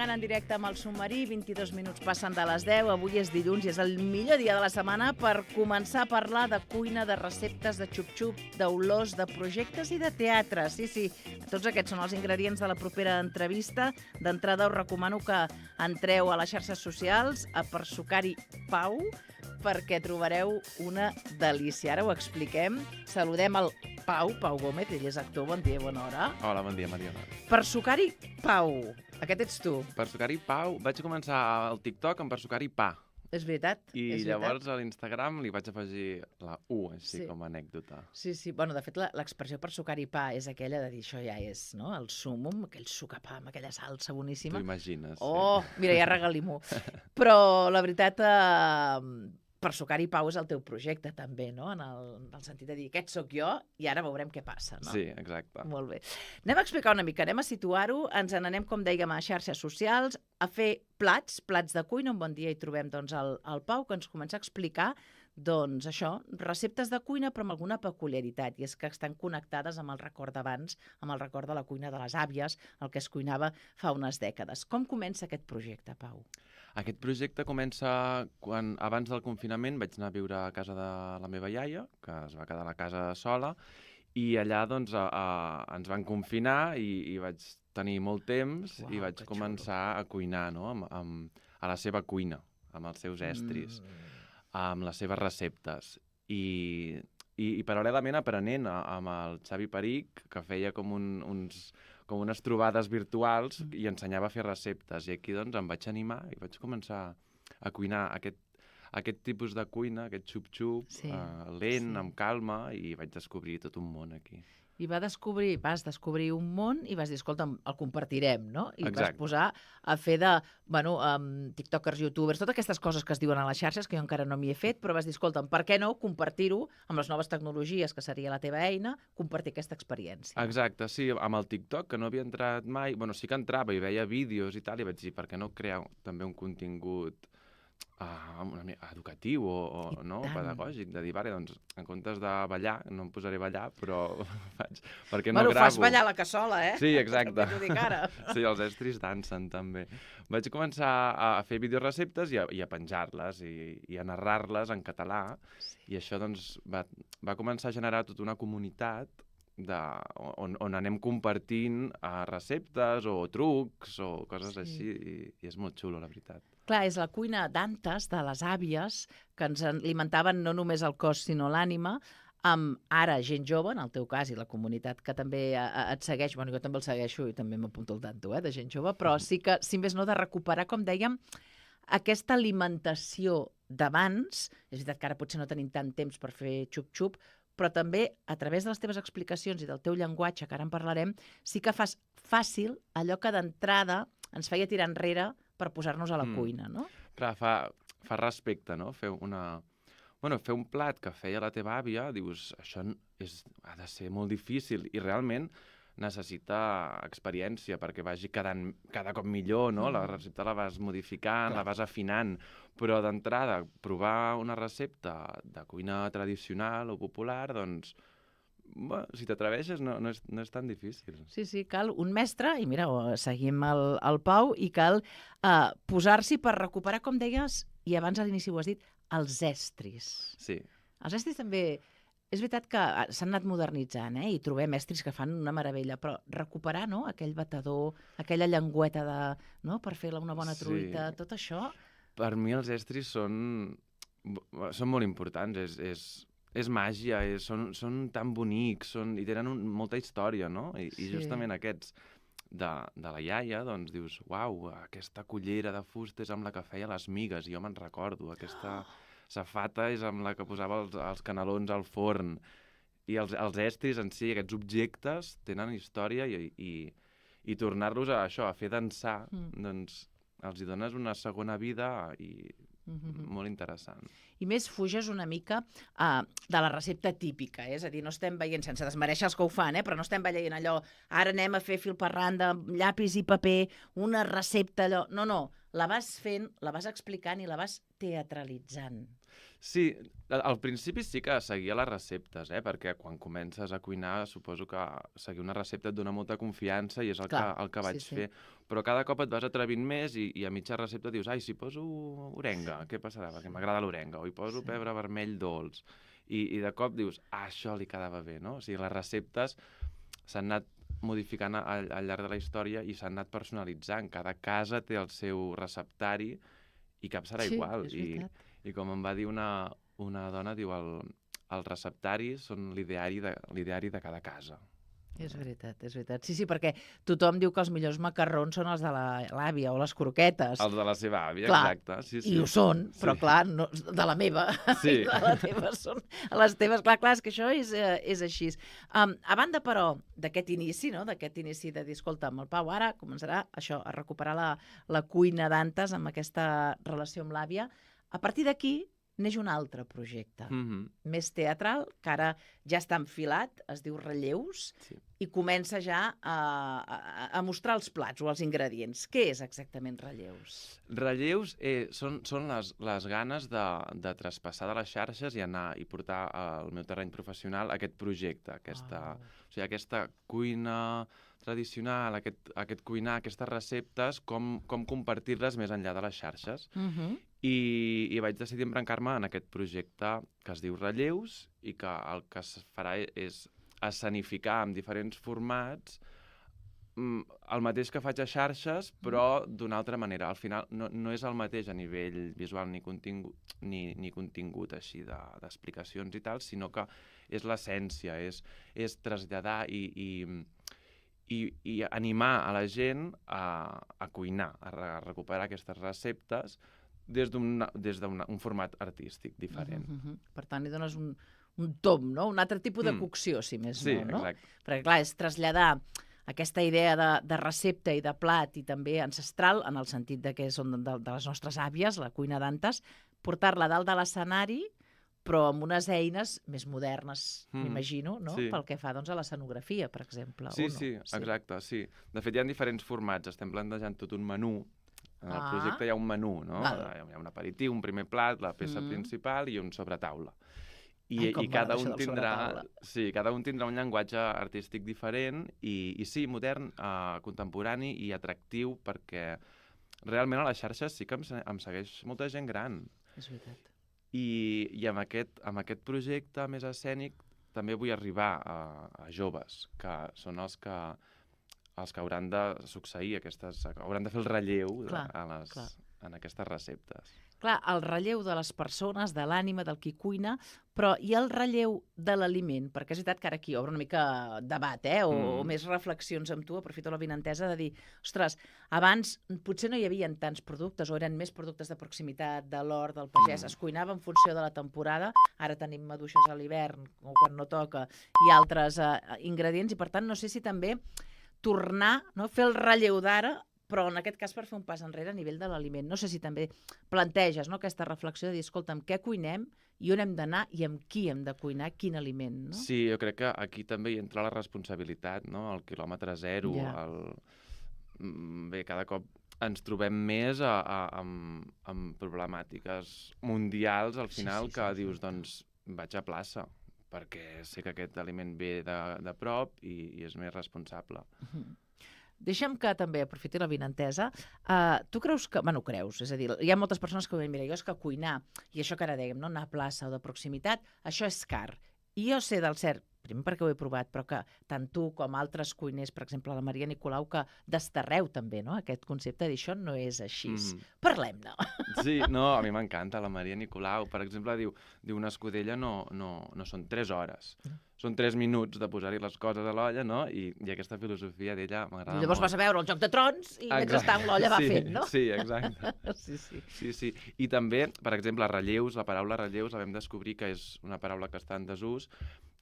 Arrencant en directe amb el submarí, 22 minuts passen de les 10, avui és dilluns i és el millor dia de la setmana per començar a parlar de cuina, de receptes, de xup-xup, d'olors, de projectes i de teatre. Sí, tots aquests són els ingredients de la propera entrevista. D'entrada us recomano que entreu a les xarxes socials, a Persucari Pau, perquè trobareu una delícia. Ara ho expliquem. Saludem el Pau Gómez, ell és actor. Bon dia, bona hora. Hola, bon dia, Mariona. Persucari Pau, aquest ets tu. Persucari Pau, vaig començar al TikTok amb Persucari Pa. És veritat. I llavors a l'Instagram li vaig afegir la U, així com a anècdota. Sí. Bueno, de fet, l'expressió Persucari Pa és aquella de dir això ja és, no?, el súmum, aquell sucapà amb aquella salsa boníssima. T'ho imagines. Oh, sí. Mira, ja regalim-ho. Però la veritat, Persucari Pau és el teu projecte també, no?, en el sentit de dir, aquest sóc jo i ara veurem què passa, no? Sí, exacte. Molt bé. Anem a explicar una mica, anem a situar-ho, ens n'anem, com dèiem, a xarxes socials, a fer plats de cuina. Un bon dia hi trobem doncs, el Pau, que ens comença a explicar doncs això, receptes de cuina però amb alguna peculiaritat, i és que estan connectades amb el record d'abans, amb el record de la cuina de les àvies, el que es cuinava fa unes dècades. Com comença aquest projecte, Pau? Aquest projecte comença quan, abans del confinament, vaig anar a viure a casa de la meva iaia, que es va quedar a la casa sola, i allà doncs, ens van confinar i vaig tenir molt temps. Uau, i vaig començar a cuinar, no?, a la seva cuina, amb els seus estris, amb les seves receptes. I paral·lelament aprenent amb el Xavi Peric, que feia com unes trobades virtuals i ensenyava a fer receptes. I aquí doncs em vaig animar i vaig començar a cuinar aquest tipus de cuina, aquest xup-xup, lent, amb calma, i vaig descobrir tot un món aquí. I vas descobrir un món i vas dir, escolta'm, el compartirem, no? I Exacte. Vas posar a fer de, tiktokers, youtubers, totes aquestes coses que es diuen a les xarxes, que jo encara no m'hi he fet, però vas dir, escolta'm, per què no compartir-ho amb les noves tecnologies, que seria la teva eina, compartir aquesta experiència. Exacte, sí, amb el TikTok, que no havia entrat mai, sí que entrava i veia vídeos i tal, i vaig dir, per què no crear també un contingut una mica educatiu o pedagògic, de dir, vale, doncs, en comptes de ballar, no em posaré a ballar, però faig, per què no gravo? Fas ballar la cassola, eh? Sí, exacte. T'ho dic ara. Sí, els estris dansen, també. Vaig començar a fer videoreceptes i a penjar-les i a narrar-les en català, i això, doncs, va començar a generar tota una comunitat on anem compartint receptes o trucs o coses així, i és molt xulo, la veritat. Clar, és la cuina d'antes, de les àvies, que ens alimentaven no només el cos, sinó l'ànima, amb ara gent jove, en el teu cas, i la comunitat que també et segueix, jo també el segueixo i també m'apunto al tanto, de gent jove, però sí que, si més no, de recuperar, com dèiem, aquesta alimentació d'abans. És veritat que ara potser no tenim tant temps per fer xup-xup, però també, a través de les teves explicacions i del teu llenguatge, que ara en parlarem, sí que fas fàcil allò que d'entrada ens feia tirar enrere per posar-nos a la cuina, no? Clar, fa respecte, no? Fer un plat que feia la teva àvia, dius, això ha de ser molt difícil, i realment necessita experiència perquè vagi quedant cada cop millor, no? La recepta la vas modificant, la vas afinant, però d'entrada, provar una recepta de cuina tradicional o popular, doncs, si t'atreveixes, no és tan difícil. Sí, cal un mestre, i mira, seguim el Pau, i cal posar-s'hi per recuperar, com deies, i abans a l'inici ho has dit, els estris. Sí. Els estris també... És veritat que s'han anat modernitzant, i trobem estris que fan una meravella, però recuperar, no?, aquell batedor, aquella llengüeta per fer una bona truita, tot això... Per mi els estris són molt importants, és màgia, són tan bonics, i tenen molta història, no? I justament aquests de la iaia, doncs dius, uau, aquesta cullera de fusta és amb la que feia les migues, i jo me'n recordo, aquesta safata és amb la que posava els canelons al forn, i els estris en si, aquests objectes, tenen història, i tornar-los a fer dansar, doncs els hi dones una segona vida i molt interessant. I més fuges una mica de la recepta típica, és a dir, no estem veient, sense desmereixer els que ho fan, però no estem veient allò, ara anem a fer fil per randa, llapis i paper, una recepta allò... No, la vas fent, la vas explicant i la vas teatralitzant. Sí, al principi sí que seguia les receptes, perquè quan comences a cuinar suposo que seguir una recepta et dona molta confiança i és el que vaig fer. Però cada cop et vas atrevint més i a mitja recepta dius, ai, si poso orenga, què passarà? Perquè m'agrada l'orenga. O hi poso pebre vermell dolç. I de cop dius, això li quedava bé, no? O sigui, les receptes s'han anat modificant al llarg de la història i s'han anat personalitzant. Cada casa té el seu receptari i cap serà igual. I com em va dir una dona, diu, els receptaris són l'ideari de cada casa. És veritat, és veritat. Sí, perquè tothom diu que els millors macarrons són els de l'àvia o les croquetes. Els de la seva àvia, exacte. Sí. I ho són, però clar, no, de la meva. Sí. De la teva són les teves. Clar, és que això és així. A banda, però, d'aquest inici, no? D'aquest inici de dir, escolta'm, el Pau ara començarà això, a recuperar la cuina d'antes amb aquesta relació amb l'àvia. A partir d'aquí, neix un altre projecte, més teatral, que ara ja està enfilat, es diu Relleus, i comença ja a mostrar els plats o els ingredients. Què és exactament Relleus? Relleus són les ganes de traspassar de les xarxes i anar i portar al meu terreny professional aquest projecte, aquesta cuina tradicional, aquest cuinar, aquestes receptes, com compartir-les més enllà de les xarxes. I vaig decidir embrancar-me en aquest projecte que es diu Relleus i que el que es farà és escenificar en diferents formats el mateix que faig a xarxes, però d'una altra manera. Al final no és el mateix a nivell visual ni contingut així d'explicacions i tal, sinó que és l'essència, és traslladar i animar a la gent a cuinar, a recuperar aquestes receptes des d'un format artístic diferent. Per tant, li dones un tom, no? Un altre tipus de cocció, si més no, no? Sí, exacte. Perquè, clar, és traslladar aquesta idea de recepta i de plat i també ancestral, en el sentit que són de les nostres àvies, la cuina d'antes, portar-la dalt de l'escenari, però amb unes eines més modernes, m'imagino, no? Pel que fa a l'escenografia, per exemple. Sí, exacte, sí. De fet, hi ha diferents formats. Estem plantejant tot un menú. En el projecte hi ha un menú, no? Hi ha un aperitiu, un primer plat, la peça principal i un sobretaula. I cada un tindrà un llenguatge artístic diferent i sí, modern, contemporani i atractiu, perquè realment a les xarxes sí que em segueix molta gent gran. És veritat. I amb aquest projecte més escènic també vull arribar a joves, que són els que hauran de succeir, hauran de fer el relleu en aquestes receptes. Clar, el relleu de les persones, de l'ànima, del qui cuina, però i el relleu de l'aliment? Perquè és veritat que ara aquí obre una mica debat, o més reflexions amb tu, aprofito l'avinentesa de dir, ostres, abans potser no hi havia tants productes, o eren més productes de proximitat, de l'hort, del pagès, es cuinava en funció de la temporada, ara tenim maduixes a l'hivern, o quan no toca, i altres ingredients, i per tant no sé si també tornar, no, fer el relleu d'ara, però en aquest cas per fer un pas enrere a nivell de l'aliment. No sé si també planteges aquesta reflexió de dir, escolta'm, què cuinem i on hem d'anar i amb qui hem de cuinar, quin aliment, no? Sí, jo crec que aquí també hi entra la responsabilitat, no? El quilòmetre zero. Bé, cada cop ens trobem més amb problemàtiques mundials, al final, que dius, doncs, vaig a plaça, perquè sé que aquest aliment ve de prop i és més responsable. Deixa'm que també aprofiti l'avinentesa. Tu creus que... Bueno, creus, és a dir, hi ha moltes persones que diuen, mira, jo és que cuinar, i això que ara dèiem, no, anar a plaça o de proximitat, això és car. I jo sé del cert, primer perquè ho he provat, però que tant tu com altres cuiners, per exemple la Maria Nicolau, que desterreu també, no?, aquest concepte de dir, això no és així. Parlem-ne. Sí, no, a mi m'encanta la Maria Nicolau. Per exemple, diu una escudella no són 3 hores. Són 3 minuts de posar-hi les coses a l'olla, no? I aquesta filosofia d'ella m'agrada molt. Llavors vas a veure el Joc de Trons i mentrestant l'olla va fent, no? Sí, exacte. Sí. I també, per exemple, relleus, la paraula relleus la vam descobrir que és una paraula que està en desús,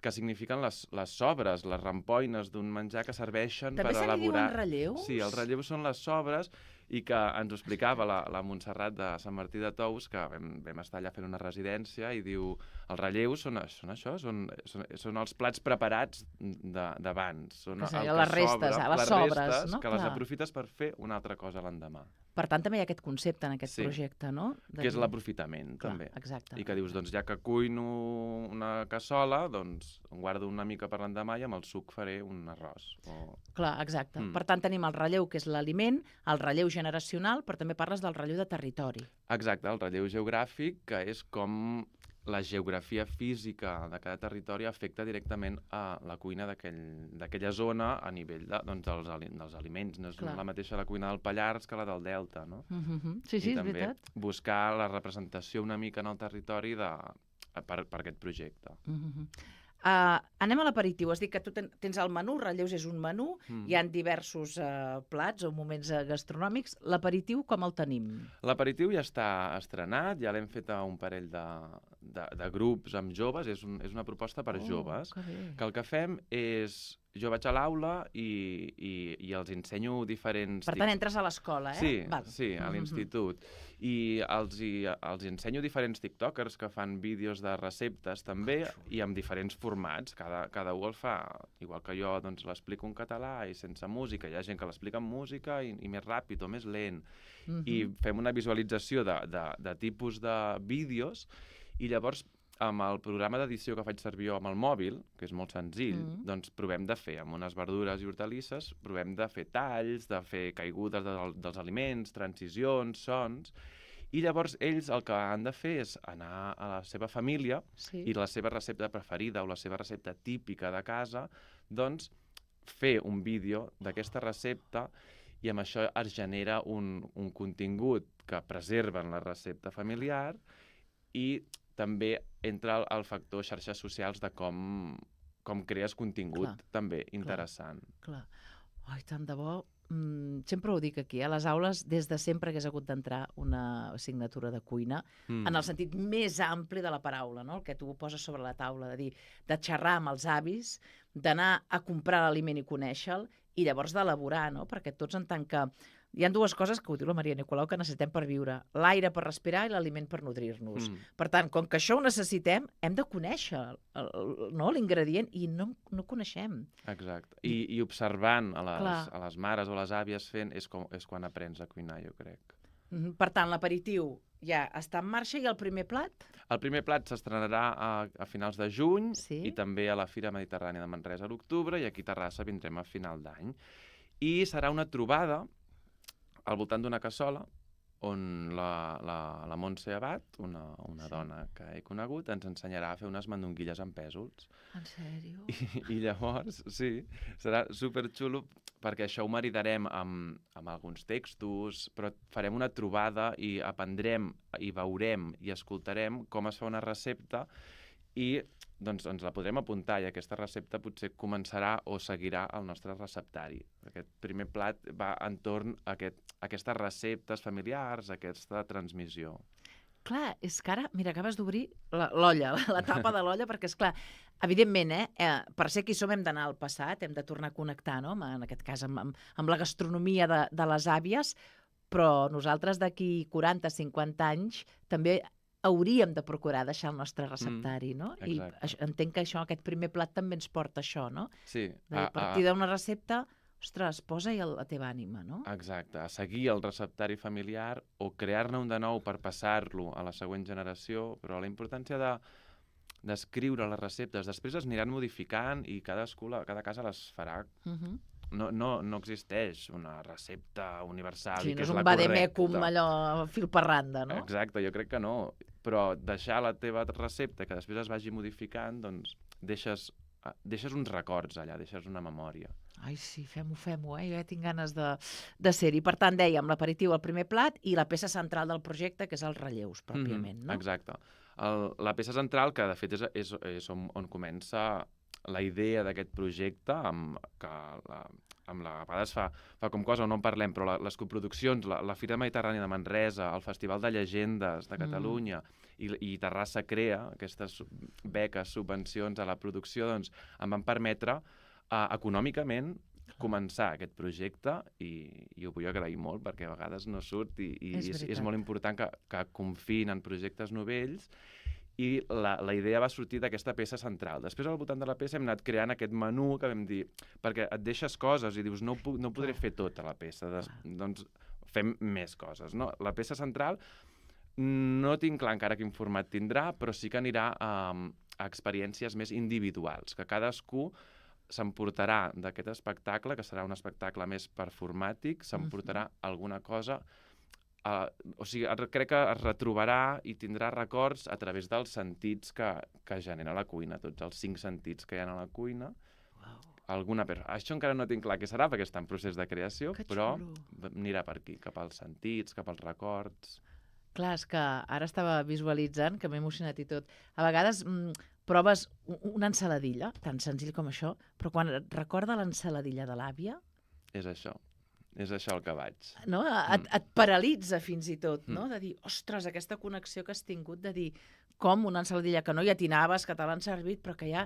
que signifiquen les sobres, les rampoines d'un menjar que serveixen per elaborar... També se li diuen relleus? Sí, els relleus són les sobres i que ens ho explicava la Montserrat de Sant Martí de Tous, que vam estar allà fent una residència, i diu, els relleus són això, són els plats preparats d'abans. Són Que el seria que les restes, sobra, les les sobres, restes, no? que les Clar. aprofites per fer una altra cosa l'endemà. Per tant, també hi ha aquest concepte en aquest Sí. projecte, no? Que és l'aprofitament, també. Exacte. I que dius, doncs ja que cuino una cassola, doncs en guardo una mica per l'endemà i amb el suc faré un arròs. Clar, exacte. Per tant, tenim el relleu, que és l'aliment, el relleu generacional, però també parles del relleu de territori. Exacte, el relleu geogràfic, que és com la geografia física de cada territori afecta directament a la cuina d'aquella zona a nivell dels aliments. No és la mateixa la cuina del Pallars que la del Delta, no? Sí, és veritat. I també buscar la representació una mica en el territori per aquest projecte. Anem a l'aperitiu. Has dit que tu tens el menú, Relleus és un menú, hi ha diversos plats o moments gastronòmics. L'aperitiu com el tenim? L'aperitiu ja està estrenat, ja l'hem fet a un parell de grups amb joves, és una proposta per joves, que el que fem és... Jo vaig a l'aula i els ensenyo diferents... Per tant, entres a l'escola, eh? Sí, a l'institut. I els ensenyo diferents tiktokers que fan vídeos de receptes també i amb diferents formats. Cada un el fa, igual que jo, doncs l'explico en català i sense música. Hi ha gent que l'explica amb música i més ràpid o més lent. I fem una visualització de tipus de vídeos i llavors amb el programa d'edició que faig servir jo amb el mòbil, que és molt senzill, doncs provem de fer amb unes verdures i hortalisses, provem de fer talls, de fer caigudes dels aliments, transicions, sons, i llavors ells el que han de fer és anar a la seva família i la seva recepta preferida o la seva recepta típica de casa, doncs fer un vídeo d'aquesta recepta i amb això es genera un contingut que preserva en la recepta familiar i també entra el factor xarxes socials de com crees contingut també interessant. Clar. Ai, tant de bo. Sempre ho dic aquí, a les aules des de sempre hagués hagut d'entrar una assignatura de cuina, en el sentit més ampli de la paraula, no? El que tu poses sobre la taula, de dir, de xerrar amb els avis, d'anar a comprar l'aliment i conèixer-lo, i llavors d'elaborar, no? Perquè tots en tant que... Hi ha dues coses, que ho diu la Maria Nicolau, que necessitem per viure. L'aire per respirar i l'aliment per nodrir-nos. Per tant, com que això ho necessitem, hem de conèixer l'ingredient i no coneixem. Exacte. I observant a les mares o les àvies fent és quan aprens a cuinar, jo crec. Per tant, l'aperitiu ja està en marxa i el primer plat? El primer plat s'estrenarà a finals de juny i també a la Fira Mediterrània de Manresa a l'octubre i aquí a Terrassa vindrem a final d'any. I serà una trobada al voltant d'una cassola on la Montse Abad, una dona que he conegut, ens ensenyarà a fer unes mandonguilles amb pèsols. En sèrio? I llavors, sí, serà superxulo perquè això ho maridarem amb alguns textos, però farem una trobada i aprendrem i veurem i escoltarem com es fa una recepta i doncs ens la podrem apuntar i aquesta recepta potser començarà o seguirà el nostre receptari. Aquest primer plat va entorn a aquestes receptes familiars, aquesta transmissió. Clar, és que ara, mira, acabes d'obrir l'olla, la tapa de l'olla, perquè, és clar, evidentment, per ser qui som hem d'anar al passat, hem de tornar a connectar, no? En aquest cas, amb la gastronomia de les àvies, però nosaltres d'aquí 40-50 anys també hauríem de procurar deixar el nostre receptari, no? I entenc que aquest primer plat també ens porta això, no? Sí. A partir d'una recepta, ostres, posa-hi la teva ànima, no? Exacte, a seguir el receptari familiar o crear-ne un de nou per passar-lo a la següent generació, però la importància d'escriure les receptes, després es aniran modificant i cada casa les farà. No existeix una recepta universal i que és la correcta. Sí, no és un vademecum allò fil per randa, no? Exacte, jo crec que no. Però deixar la teva recepta que després es vagi modificant, doncs deixes uns records allà, deixes una memòria. Ai, sí, fem-ho, jo ja tinc ganes de ser-hi. Per tant, dèiem, l'aperitiu, el primer plat, i la peça central del projecte, que és els relleus, pròpiament, no? Exacte. La peça central, que de fet és on comença la idea d'aquest projecte, a vegades fa com cosa o no en parlem, però les coproduccions, la Fira Mediterrània de Manresa, el Festival de Llegendes de Catalunya i Terrassa Crea, aquestes beques, subvencions a la producció, doncs em van permetre econòmicament començar aquest projecte i ho vull agrair molt perquè a vegades no surt i és molt important que confiïn en projectes novells i la idea va sortir d'aquesta peça central. Després, al voltant de la peça, hem anat creant aquest menú que vam dir, perquè et deixes coses i dius, no podré fer tota la peça, doncs fem més coses, no? La peça central no tinc clar encara quin format tindrà, però sí que anirà a experiències més individuals, que cadascú s'emportarà d'aquest espectacle, que serà un espectacle més performàtic, s'emportarà alguna cosa. O sigui, crec que es retrobarà i tindrà records a través dels sentits que genera la cuina, tots els 5 sentits que hi ha a la cuina. Això encara no tinc clar què serà, perquè està en procés de creació, però anirà per aquí, cap als sentits, cap als records. Clar, és que ara estava visualitzant, que m'he emocionat i tot. A vegades proves una ensaladilla, tan senzill com això, però quan et recorda l'ensaladilla de l'àvia... És això el que vaig. No? Et paralitza fins i tot, no? De dir, ostres, aquesta connexió que has tingut, de dir com una ensaladilla que no hi atinaves, que te l'han servit, però que hi ha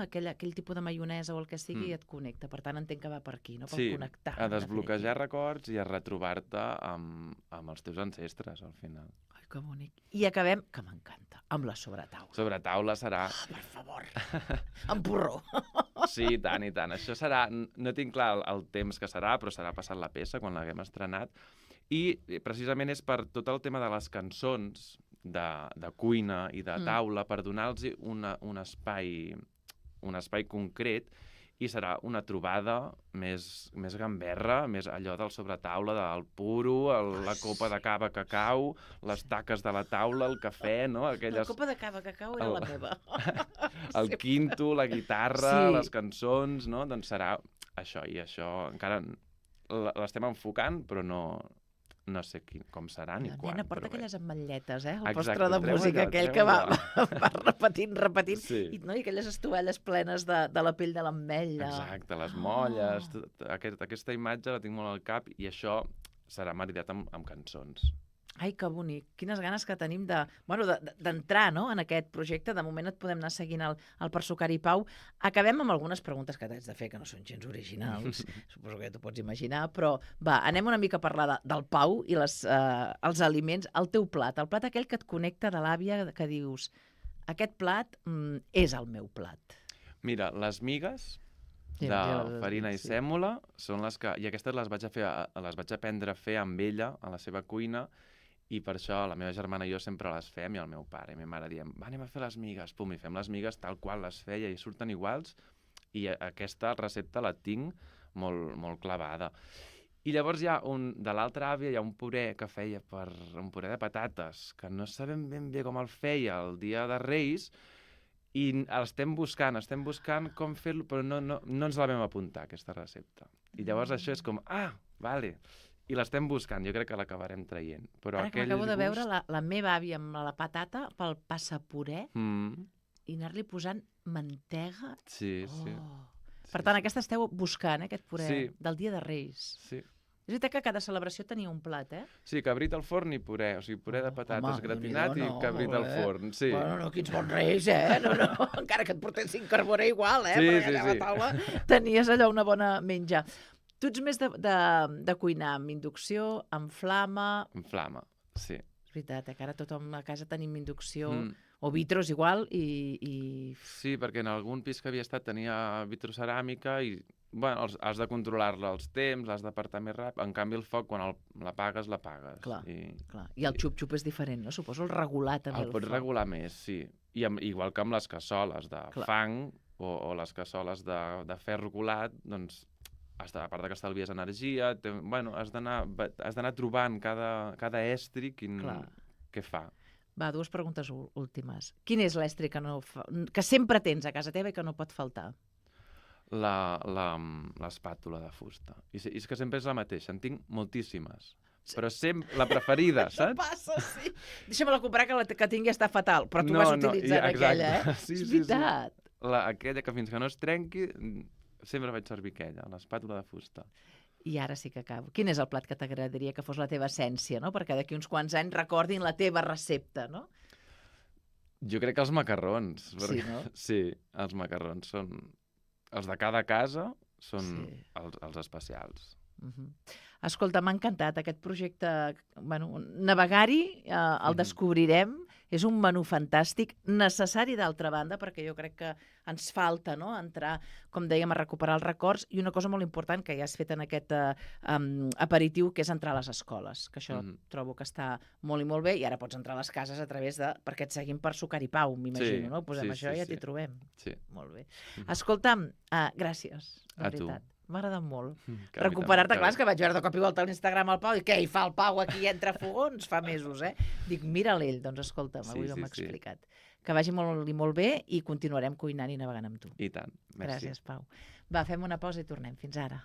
aquell tipus de maionesa o el que sigui i et connecta. Per tant, entenc que va per aquí, no? Per connectar. Sí, a desbloquejar records i a retrobar-te amb els teus ancestres, al final. Ai, que bonic. I acabem, que m'encanta, amb la sobretaula. Sobretaula serà... Per favor, amb porró. Sí, i tant. Això serà... No tinc clar el temps que serà, però serà passat la peça, quan l'haguem estrenat. I precisament és per tot el tema de les cançons, de cuina i de taula, per donar-los un espai concret, i serà una trobada més gamberra, més allò del sobretaula, del puro, la copa de cava que cau, les taques de la taula, el cafè, no? La copa de cava que cau era la meva. El quinto, la guitarra, les cançons, no? Doncs serà això, i això encara l'estem enfocant, però no sé com serà ni quan. La nena porta aquelles ametlletes, el Exacte, postre de música, aquell que va repetint, sí. i aquelles estovelles plenes de la pell de l'ametlla. Exacte, les molles, aquesta imatge la tinc molt al cap i això serà maridat amb cançons. Ai, que bonic. Quines ganes que tenim d'entrar en aquest projecte. De moment et podem anar seguint el Persucari Pau. Acabem amb algunes preguntes que t'haig de fer, que no són gens originals. Suposo que ja t'ho pots imaginar, però va, anem una mica a parlar del Pau i els aliments. El teu plat, el plat aquell que et connecta de l'àvia, que dius, aquest plat és el meu plat. Mira, les migues de farina i sèmola són les que... I aquestes les vaig aprendre a fer amb ella, a la seva cuina, i per això la meva germana i jo sempre les fem, i el meu pare i ma mare diem, anem a fer les migues, pum, i fem les migues tal qual les feia i surten iguals, i aquesta recepta la tinc molt, molt clavada. I llavors de l'altra àvia hi ha un puré que feia un puré de patates, que no sabem ben bé com el feia el dia de Reis, i estem buscant com fer-lo, però no ens la vam apuntar, aquesta recepta. I llavors això és com, vale, i l'estem buscant, jo crec que l'acabarem traient. Però ara que m'acabo de veure la meva àvia amb la patata pel passapuré i anar-li posant mantega. Sí. Per tant, aquesta esteu buscant, aquest puré del dia de Reis. Sí. És veritat que cada celebració tenia un plat, Sí, cabrit al forn i puré, o sigui, puré de patates gratinat i cabrit al forn, sí. Bueno, quins bons Reis, No, encara que et portessin carbonera igual, perquè allà a la taula tenies allò una bona menja. Tu ets més de cuinar amb inducció, amb flama... Amb flama, sí. És veritat, que ara tothom a casa tenim inducció, o vitros igual, i... Sí, perquè en algun pis que havia estat tenia vitroceràmica i, bueno, has de controlar-la els temps, l'has d'apartar més ràpid. En canvi, el foc, quan l'apagues, l'apagues. Clar. I el xup-xup és diferent, no? Suposo el regular també el foc. El pots regular més, sí. Igual que amb les cassoles de fang o les cassoles de ferro colat, doncs... a part que estalvies energia, has d'anar trobant cada estri què fa. Va, 2 preguntes últimes. Quin és l'estri que sempre tens a casa teva i que no pot faltar? L'espàtula de fusta. I és que sempre és la mateixa, en tinc moltíssimes. Però sempre la preferida, saps? Això passa, sí. Deixa'm-la comprar, que tingui està fatal, però tu vas utilitzant aquella, Sí, és veritat. Aquella que fins que no es trenqui... Sempre vaig servir aquella, l'espàtula de fusta. I ara sí que acabo. Quin és el plat que t'agradaria que fos la teva essència, no? Perquè d'aquí uns quants anys recordin la teva recepta, no? Jo crec que els macarrons. Sí, no? Sí, els macarrons són els de cada casa són Sí. els especials. Escolta, m'ha encantat aquest projecte. Bueno, navegar-hi, el descobrirem. És un menú fantàstic, necessari d'altra banda, perquè jo crec que ens falta, no?, entrar, com dèiem, a recuperar els records, i una cosa molt important que ja has fet en aquest aperitiu, que és entrar a les escoles, que això trobo que està molt i molt bé, i ara pots entrar a les cases a través de... perquè et seguim per Sucar i Pau, m'imagino, no? Posem això i ja t'hi trobem. Sí. Molt bé. Escolta'm, gràcies, de A tu. veritat. M'ha agradat molt. Que a mi Recuperar-te, també. clar, és que vaig veure de cop i volta a l'Instagram al Pau, i què hi fa el Pau aquí entre fogons? Fa mesos, eh? Dic, mira'l ell. Doncs escolta'm, avui m'ha explicat. Que vagi molt i molt bé, i continuarem cuinant i navegant amb tu. I tant. Merci. Gràcies, Pau. Va, fem una pausa i tornem. Fins ara.